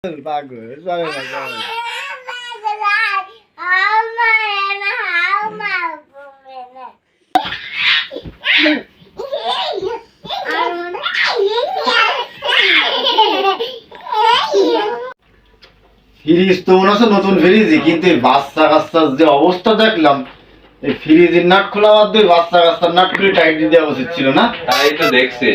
Bagus, bagus, bagus. Fridge তো মনে হচ্ছে নতুন ফ্রিজই, কিন্তু বাচ্চা কাচ্চার যে অবস্থা দেখলাম, এই ফ্রিজের নাট খোলা বাদ দিয়ে বাচ্চা কাচ্চার নাট খুলে টাইট দিয়ে দেওয়া উচিত ছিল না? তাই তো দেখছে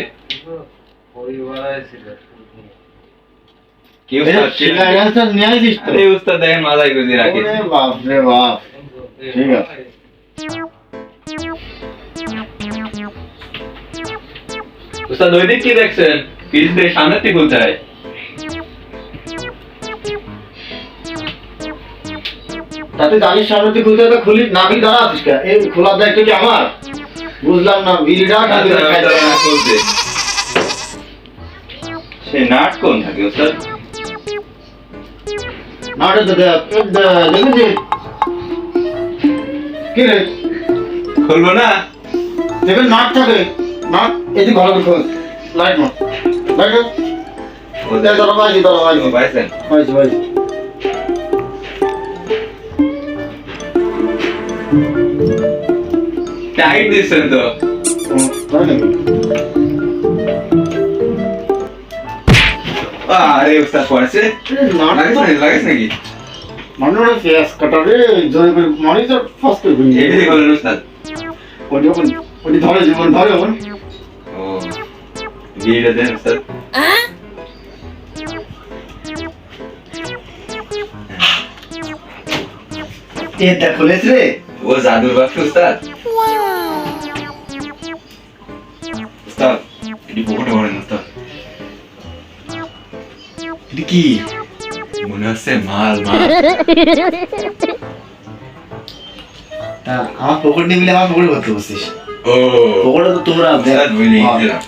কি উস্তাদ নিয়ে আসিস তো? আরে উস্তাদ দেখেন মাথায় গুঁজে রাখিস। ওরে বাপ রে বাপ, ঠিক আছে। উস্তাদ ওই দিক কি দেখছেন? ফ্রিজ দিয়ে সামনে থেকে খুলতে হয়। তাতে জানিস সামনে থেকে খুলতে হবে, খুলি নাবি দাঁড়া আছিস কে? এই খোলার দায়িত্ব কি আমার? বুঝলাম না, বিড়িটা খুলছে সে নাট কোন থাকে উস্তাদ? নাটে দেখেছি কি রে? খুলবো না? দেখে নাট থাকে, নাট এদিকে ভালো করে খোল। লাইট মার, লাইট মার। ধরো বাইজি, ধরো বাইজি, পাইছেন? বাইজি, বাইজি। টাইট দিচ্ছেন তো? তাই নাকি? আরে উস্তাদ পড়েছে লাগাইছ নাকি? মনে মনে ফেস কাটারে জোরে করে মারি তো ফাস্ট করে ভেঙে এই দিকে বলেন উস্তাদ। ওটি ধরে জীবন ধরে এখন। ও গিয়ে দেন উস্তাদ। এটা খুলেছে রে? ও জাদুর বাক্স উস্তাদ। উস্তাদ এটি পকেটে ভরেন উস্তাদ। এটা কি? মনে হচ্ছে মাল মাল। তা আমার পকেট নিয়ে মিলে আমার পকেটে ভরতে বসছিস? ও পকেটে তো তোমরা উস্তাদ বলি দিলাম।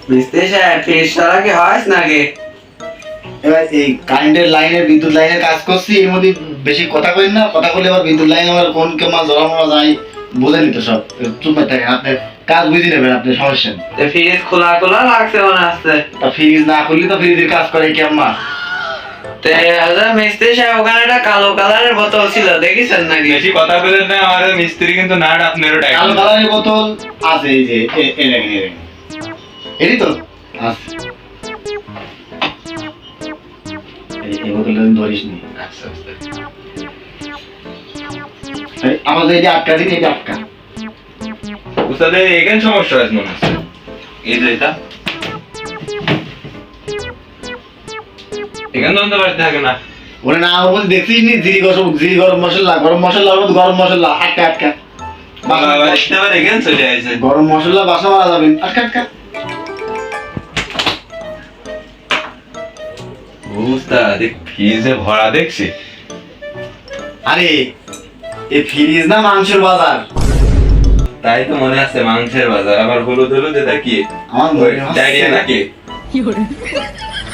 মিস্ত্রি সাহেব ফ্রিজ ছাড়া কি হয় নাকি? এবার এই কারেন্টের লাইনের বিদ্যুৎ লাইনের কাজ করছি, এর মধ্যে বেশি কথা কই না, কথা বলে আবার বিদ্যুৎ লাইন আবার কোন কে মাছ ধরা মরা যায় বোঝেন তো সব। চুপ থাকেন, আপনার কাজ বুঝে নেবেন, আপনার সমস্যা নেই। ফ্রিজ খোলা খোলা লাগছে মনে হচ্ছে। তা ফ্রিজ না খুললে তো ফ্রিজের কাজ করে কি আম্মা? মিস্ত্রি সাহেব ওখানে একটা কালো কালারের বোতল ছিল, দেখেছেন নাকি? বেশি কথা বলেন না, আমাদের মিস্ত্রি কিন্তু নাট আপনারও টাইট। কালো কালারের বোতল আছে, এই যে এই দেখেন, এই দেখেন, এটি তো আছে। এই বোতলটা ধরিস নি। আচ্ছা উস্তাদ। আমাদের এই যে আটকা দিন, এই যে আটকা। উস্তাদের এখানে সমস্যা আছে মনে হচ্ছে। এই যে এটা এখানে ধরতে পারতে থাকে না। ওরে না, ও বলে দেখছিস নি জিরি গরম মশলা, গরম মশলা আটকা আটকা। এখানে চলে আসছে। গরম মশলা বাসা মারা যাবেন, আটকা আটকা। উস্তাদ ফ্রিজে ভরা দেখছি। আরে এই ফ্রিজ না মাংসের বাজার। তাই তো মনে আছে মাংসের বাজার, আবার হলুদ হলুদ এটা কি? আমার মনে হচ্ছে ডায়রিয়া নাকি?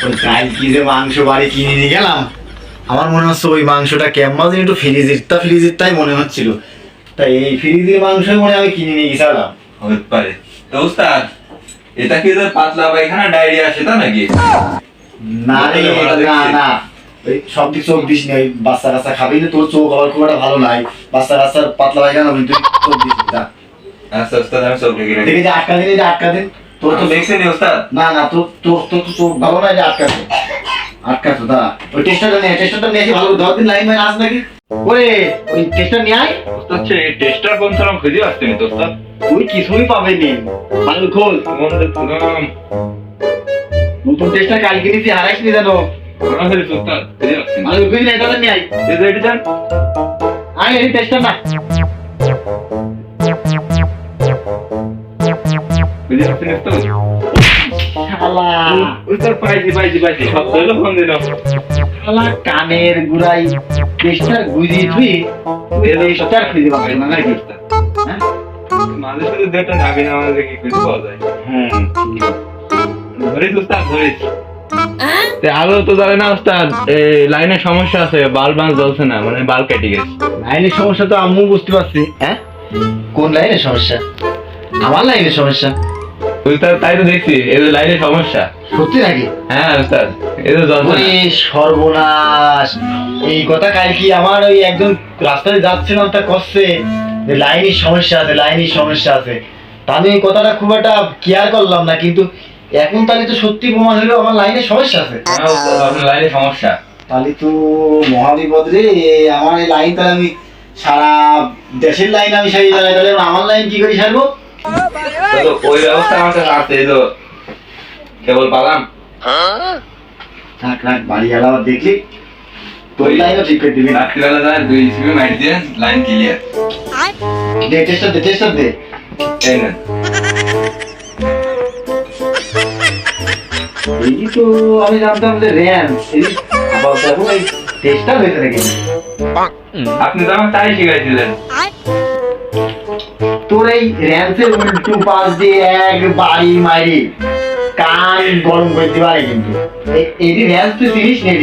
ওই কাল কি যে মাংস বাড়ি কিনে নিয়ে গেলাম, আমার মনে হচ্ছে ওই মাংসটা কেমন যেন একটু ফ্রিজেরটাই মনে হচ্ছিল। তাই এই ফ্রিজের মাংস মনে আমি কিনে নিয়ে গেছিলাম। হতে পারে। তো উস্তাদ এটা কি যে পাতলা পায়খানা ডায়রিয়া সেটা নাকি? না রে, না না, ওই সব দিক চোখ দিস না, ওই বাচ্চা কাচ্চা খাবি না, তোর চোখ আবার খুব একটা ভালো নাই। বাচ্চা কাচ্চার পাতলা পায়খানা হবে, তুই চোখ দিস না। আচ্ছা উস্তাদ আমি সব রেখে রাখি। দেখে যে আটকা দিন, এই যে আটকা দিন। তোর তো দেখছেন উস্তাদ? না না, তোর তোর তোর তো চোখ ভালো নাই, যে আটকা দিন, আটকা তো দাঁড়া। ওই টেস্টারটা নিয়ে আসি ভালো, 10 দিন লাইন আস নাকি? ওরে ওই টেস্টার নিয়ে আয়। উস্তাদ এই টেস্টার কোন সালাম খুঁজে আসছে না তো উস্তাদ। তুই কিছুই পাবেনি, ভালো খোল। মনে পুরাম নতুন টেস্টার কালকে নিয়েছি, হারাইস নি জানো। পুরাম হয়েছে উস্তাদ খুঁজে আসছে না। ভালো খুঁজি না, এটা নিয়ে আয়। এই যে এটা দেন। আয় এই টেস্টার না। খুঁজে আসছে না উস্তাদ। শালা উস্তাদ পাইছি সব হলো ফোন দিলাম। শালা কানের গুড়াই টেস্টার গুজি তুই টেস্টার খুঁজে পাবি না নাকি? হ্যাঁ মাঝে সাথে দুটো নাবি না আমাদের কি খুঁজে পাওয়া যায়। হ্যাঁ, ধরিস উস্তাদ ধরিস। আলো তো জানে না উস্তাদ, লাইনের সমস্যা আছে, বাল্ব জ্বলছে না, মানে বাল্ব কেটে গেছে। লাইনের সমস্যা তো আমিও বুঝতে পারছি। হ্যাঁ, কোন লাইনের সমস্যা? আমার লাইনের সমস্যা? উস্তাদ তাই তো দেখছি এই যে লাইনের সমস্যা। সত্যি নাকি? হ্যাঁ উস্তাদ এই তো জ্বলছে ওরে না। সর্বনাশ, এই কথা কাল কি আমার ওই একজন রাস্তায় যাচ্ছিলাম তা কচ্ছে যে লাইনের সমস্যা আছে, লাইনের সমস্যা আছে। তা আমি এই কথাটা খুব একটা কেয়ার করলাম না, কিন্তু এখন তাহলে তো সত্যি প্রমাণ হলো আমার লাইনের সমস্যা আছে। হ্যাঁ উস্তাদ আপনার লাইনের সমস্যা। তাহলে তো মহাবিপদ রে। আমার এই লাইন তাহলে আমি সারা দেশের লাইন আমি সারিয়ে দাঁড়াই, তাহলে আমার লাইন কি করে সারবো? তো ওই ব্যবস্থা আমার কাছে আছে, এই তো কেবল পালাম। থাক রাখ, বাড়ি গেলে আবার দেখলি তোর লাইনও ঠিক করে দিবি না। রাত্রিবেলা যায় 2 সিবি মাইট দিয়ে লাইন ক্লিয়ার। দে চেষ্টা দে, চেষ্টা দে। এই না এই তো আমি জানতাম যে র্যাম, এই আবার দেখো এই টেস্টটা হয়েছে নাকি? আপনি তো আমার তাই শিখাইছিলেন। তোর এই র্যামসের উল্টো পাশ দিয়ে এক বাড়ি মারি কান গরম করে দিতে পারে, কিন্তু এটি র্যামস তুই চিনিস নি?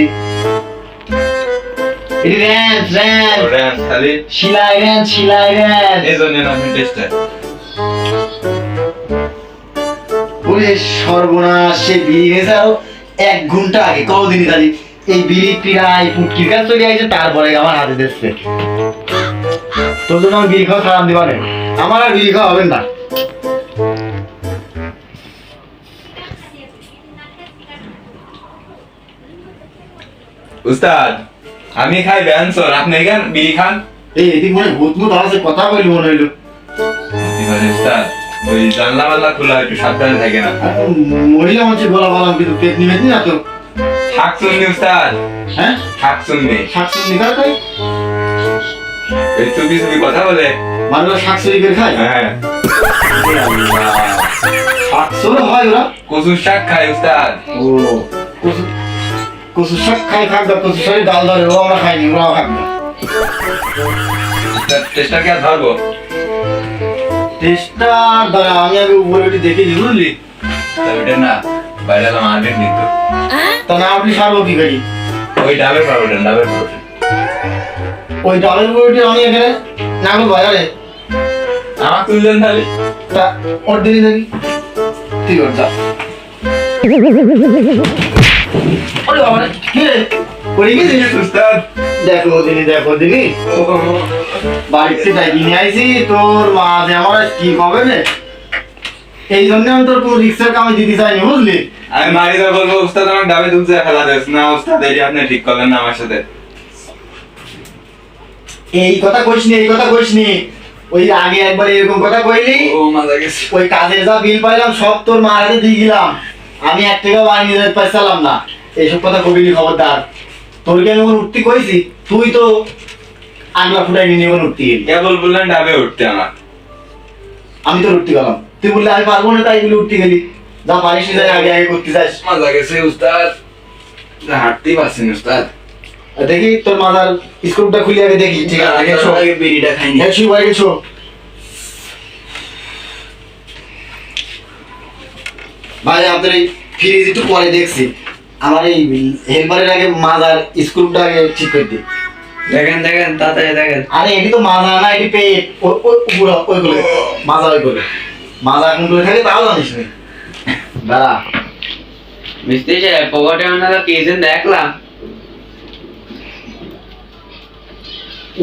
এটি র্যামস, র্যামস র্যাম খালি শিলাই র্যামস, শিলাই র্যামস। এই জন্য আপনি টেস্টার। ওরে সর্বনাশ, সে বিড়ি গেছে আরো 1 ঘন্টা আগে, কতদিনই জানি এই বিড়ি পিড়াই ফুটকির কাজ চলে আইছে, তারপরে আমার হাতে দিচ্ছে। তোর জন্য আমি বিড়ি খাওয়া সারাম দিবা না, আমার আর বিড়ি খাওয়া হবে না। উস্তাদ আমি খাই ব্যানসন, আপনি এখান বিড়ি খান। এই এদিক মনে ভূত ভূত আছে, কথা বলি মনে হইলো। কি বলে উস্তাদ, ওই জানলা মাল্লা খোলা, একটু সাবধানে থাকে না। আর মহিলা মানুষের গলা বলাম, কিন্তু পেট নিবেন না তো? থাক শুননি উস্তাদ, হ্যাঁ থাক শুননি। শাকসুরি নিকাল খাই, এই চুপি চুপি কথা বলে। মানুষ শাকসুরি করে খায়। হ্যাঁ শাকসুরি হয় ওরা? কচুর শাক খায় উস্তাদ। ও কচু, কচু শাক খাই, খাক দা কচু শাকের ডাল ধরে, ও আমরা খাইনি, ওরাও খাক না। উস্তাদ টেস্টার কে আর ধরবো? টেস্টটা দাঁড়া, আমি আগে উপরে উঠে দেখে দিই, বুঝলি? তা ওইটা না, বাইরে এলাম মার্কেট নিত। তা না আপনি সারবো কি করি? ওই ডাবের পাউডার, ডাবের পাউডার। ওই ডালের উপরে উঠে আমি এখানে না করবো বাজারে, আমার তুললেন তাহলে। তা ওর দিদি দেখি ঠিক ওর যা। ওরে বাবা রে, কি রে পড়ে গেছিস? উস্তাদ দেখো দিনি, দেখো দিনি, বাড়িতে ডাকি নিয়ে আইছি, তোর মা যে আমার আজ কি কবে রে, এই জন্য আমি তোর কোনো রিক্সার কামে দিতে চাইনি, বুঝলি? আমি মারিদা বলবো উস্তাদ আমার ডাবে দুধ দিয়ে ফেলা দেস না। উস্তাদ এটি আপনি ঠিক করলেন না আমার সাথে। এই কথা কইসনি, এই কথা কইসনি, ওই আগে একবার এরকম কথা কইলি, ও মজা গেছে। ওই কাজের যা বিল পাইলাম সব তোর মার হাতে দিয়ে গেলাম, আমি 1 টাকা বাড়ি নিয়ে যেতে পারছিলাম না। এইসব কথা কবি খবরদার, তোর কি আমি উঠতে কইছি? তুই তো আগলা ফুটাই নিয়ে এখন উঠতে গেলি, কেবল বললেন ডাবে উঠতে আমার। আমি তো উঠতে গেলাম, তুই বললে আমি পারবো না তাই বলে উঠতে গেলি। যা পারিস নি যাই, আগে আগে করতে যাস। মজা গেছে উস্তাদ, হাঁটতেই পারছেন উস্তাদ। আর দেখি তোর মাথার স্ক্রুটা খুলে আগে দেখি, ঠিক আছে? আগে শো, আগে বিড়িটা খাইনি। শুই বাইরে শো। ভাই আপনার এই ফ্রিজ একটু পরে দেখছি, আমার এই হেলপারের আগে মাজার স্ক্রুটা আগে ঠিক করে দিই। দেখেন দেখেন তাড়াতাড়ি দেখেন। আরে এটি তো মাজা না, এটি পেট, উপরে ওইগুলো মাজা, ওইগুলো মাজা এখন করে থাকে, তাও জানিস না? দাঁড়া, মিস্ত্রি সাহেব পকেটে ওনারা কি যেন দেখলাম।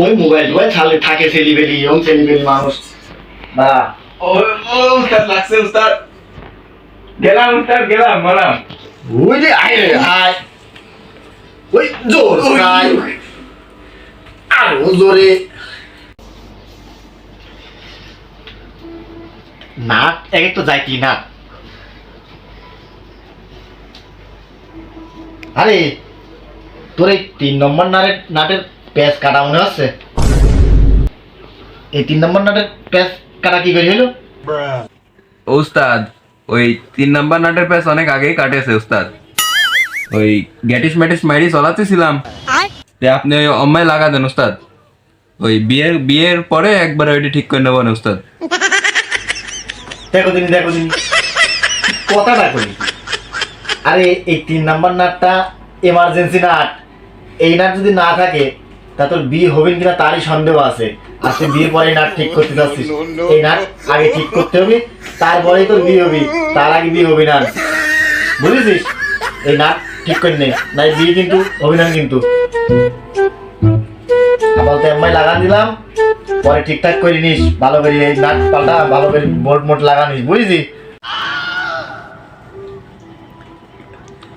ওই মোবাইল টোবাইল ছাড়লে থাকে সেলিবেলি, ইয়ং সেলিবেলি মানুষ। দাঁড়া, ও ও উস্তাদ লাগছে উস্তাদ। গেলাম উস্তাদ, গেলাম গেলাম। ওই যে আয় রে আয়, ওই জোর আয়, আরো জোরে। নাট এক একটা যাইতি নাট। আরে তোর এই 3 নম্বর নাটের প্যাচ কাটা মনে হচ্ছে। এই 3 নম্বর নাটের প্যাচ কাটা কি করে হলো? উস্তাদ ওই 3 নাম্বার নাটের প্যাচ অনেক আগেই কাটেছে উস্তাদ। ওই গ্যাটিস ম্যাটিস মাইরি চলাতেছিলাম, আপনি ওই অম্মায় লাগা দেন উস্তাদ। ওই বিয়ের পরে একবার ওইটি ঠিক করে নেবো না উস্তাদ। দেখো দিনি, দেখো দিনি, কথাটা করি। আরে এই 3 নাম্বার নাটটা এমার্জেন্সি নাট, এই নাট যদি না থাকে তা তোর বিয়ে হবে কিনা তারই সন্দেহ আছে। আজকে বিয়ের পরে নাট ঠিক করতে যাচ্ছিস, এই নাট আগে ঠিক করতে হবে, তারপরেই তোর বিয়ে হবে, তার আগে বিয়ে হবে না, বুঝেছিস? এই নাট ঠিক করে নে, নাই বিয়ে কিন্তু হবে না কিন্তু। আপাতত এমআই লাগান দিলাম, পরে ঠিকঠাক করে নিস ভালো করে, এই নাট পাল্টা ভালো করে বোল্ট মোট লাগানিস, বুঝেছিস?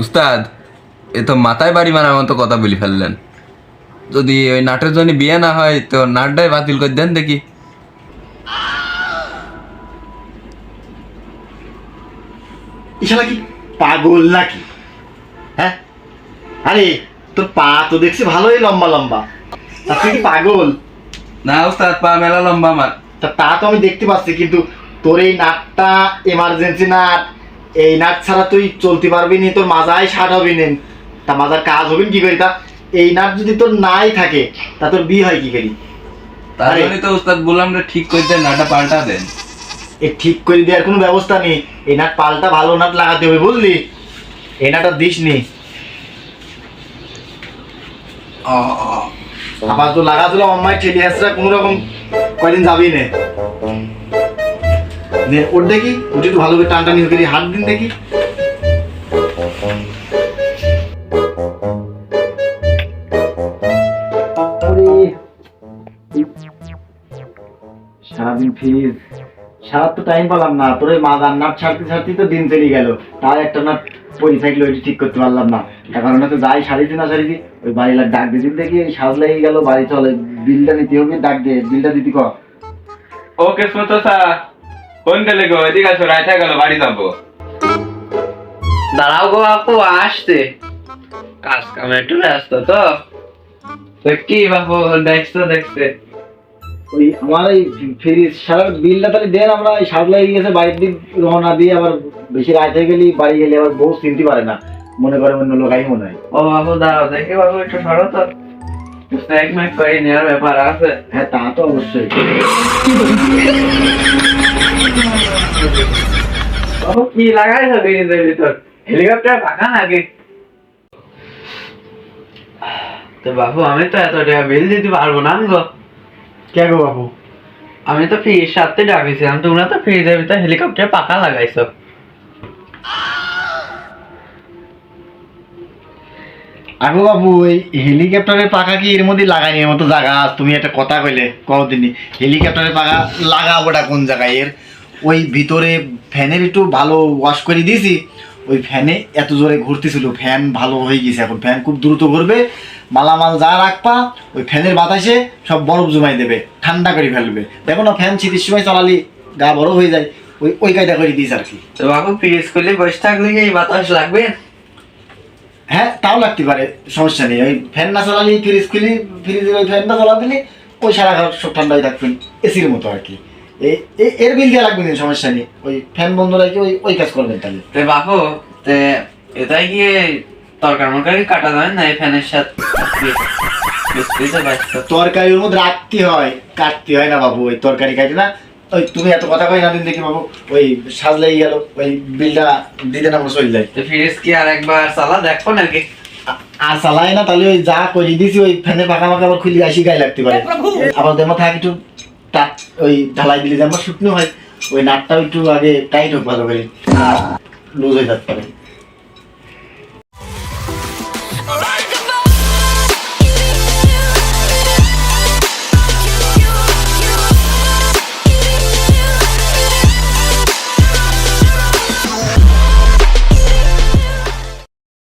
উস্তাদ এ তো মাথায় বাড়ি মারার মতো কথা বলি ফেললেন। যদি ওই নাটের জন্য বিয়ে না হয় তো নাটটাই বাতিল করে দেন দেখি। ইশালা কি পাগল নাকি? হ্যাঁ, আরে তোর পা তো দেখছি ভালোই লম্বা লম্বা, তা তুই কি পাগল? না উস্তাদ, পা মেলা লম্বা আমার। তা তো আমি দেখতে পাচ্ছি, কিন্তু তোর এই নাটটা এমার্জেন্সি নাট, এই নাট ছাড়া তুই চলতে পারবি নি, তোর মাজায় ষাট হবে না, তা মাজার কাজ হবে কি করি? তা এই নাট যদি তোর নাই থাকে তা তোর বিয়ে হয় কি করি? তার জন্য তো উস্তাদ বললাম যে ঠিক করে দেন, নাটটা পাল্টা দেন। এ ঠিক করে দেওয়ার কোনো ব্যবস্থা নেই, এই নাট পাল্টা ভালো নাট লাগাতে হবে, বুঝলি? এই নাটটা দিস নি, আবার তো লাগা দিলাম আমার ছেলে হাসরা কোনো রকম কয়দিন যাবি নে, ওর দেখি ওটা একটু ভালো করে টানটানি করি, হাত দিন দেখি। সারাদিন ফিজ, সারা তো টাইম পেলাম না, তোর ওই মাদার নাট ছাড়তে ছাড়তেই তো দিন চলে গেল, তার একটা নাট পরি থাকলে ওইটি ঠিক করতে পারলাম না, তার কারণে তো যাই সারিছি না সারিছি, ওই বাড়ি লাগ ডাক দিদিন দেখি সাজ লেগে গেল, বাড়ি চলে বিলটা নিতে হবে, ডাক দে বিলটা দিতি কর। ওকে সুতো স্যার, ফোন গেলে গো, এদিকে আসো, রাইতে গেল, বাড়ি যাবো। দাঁড়াও গো বাপু, আসতে কাজ কামে একটু ব্যস্ত তো। তো কি বাপু দেখছে ওই আমার এই ফ্রিজ সারা বিলটা তাহলে দেন, আমরা এই সাজ লেগে গেছে, বাড়ির দিক রওনা দিয়ে আবার বেশি রাত হয়ে গেলি বাড়ি গেলে আবার বউ চিনতে পারে না, মনে করে অন্য লোকাই মনে হয়। ও বাপু দাঁড়াও, দেখে বাপু একটু সরো তো, এক মিনিট করে নেওয়ার ব্যাপার আছে। হ্যাঁ তা তো অবশ্যই। বাপু কি লাগাইছো ফ্রিজের ভিতর? হেলিকপ্টার পাখা নাকি? তো বাপু আমি তো এত টাকা বিল দিতে পারবো না গো। কে গো বাবু? আমি তো ফ্রিজ সাথে ডাকিছিলাম, তোমরা তো ফ্রিজের ভিতর হেলিকপ্টার পাখা লাগাইছো। আগো বাবু, এই হেলিকপ্টারের পাখা কি এর মধ্যে লাগাইনি? এর মতো জায়গা তুমি একটা কথা কইলে কদিনই হেলিকপ্টারের পাখা লাগাবোটা কোন জায়গায়? এর ওই ভিতরে ফ্যানের একটু ভালো ওয়াশ করে দিয়েছি, ওই ফ্যানে এত জোরে ঘুরতেছিল, ফ্যান ভালো হয়ে গেছে, এখন ফ্যান খুব দ্রুত ঘুরবে, মালামাল যা রাখবা ওই ফ্যানের বাতাসে সব বরফ জমাই দেবে, ঠান্ডা করে ফেলবে। দেখো না ফ্যান শীতের সময় চালালি গা বড় হয়ে যায়, ওই ওই কায়দা করে দিস আর কি। তো বাপু ফ্রিজ খুলে বসে থাকলে কি এই বাতাস লাগবে? হ্যাঁ তাও লাগতে পারে, সমস্যা নেই। ওই ফ্যান না চালালি, ফ্রিজ খুলি, ফ্রিজের ওই ফ্যানটা চালা দিলি ওই সারা ঘর সব ঠান্ডায় থাকবেন, এসির মতো আর কি। এর বিল দিয়ে লাগবে না, সমস্যা নেই, ওই ফ্যান বন্ধ রাখি ওই ওই কাজ করবেন তাহলে। তো বাপু তে এটাই কি তরকারি কাটা যায় না এই ফ্যানের সাথে? তরকারি ওর মধ্যে রাখতে হয়, কাটতে হয় না বাবু, ওই তরকারি কাটে না। ওই তুমি এত কথা কই না দিন দেখি বাবু, ওই সাজ লেগে গেল, ওই বিলটা দিতে না আমরা চলে যাই। তো ফ্রিজ কি আর একবার চালা দেখো নাকি? আর চালাই না তাহলে ওই যা করে দিছি ওই ফ্যানের পাখা মাখা আবার খুলে আসি গায়ে লাগতে পারে, আবার দেমা থাক একটু টাক ওই ঢালাই দিলে যে আমার শুকনো হয়, ওই নাটটাও একটু আগে টাইট হোক ভালো করে, লুজ হয়ে যেতে পারে।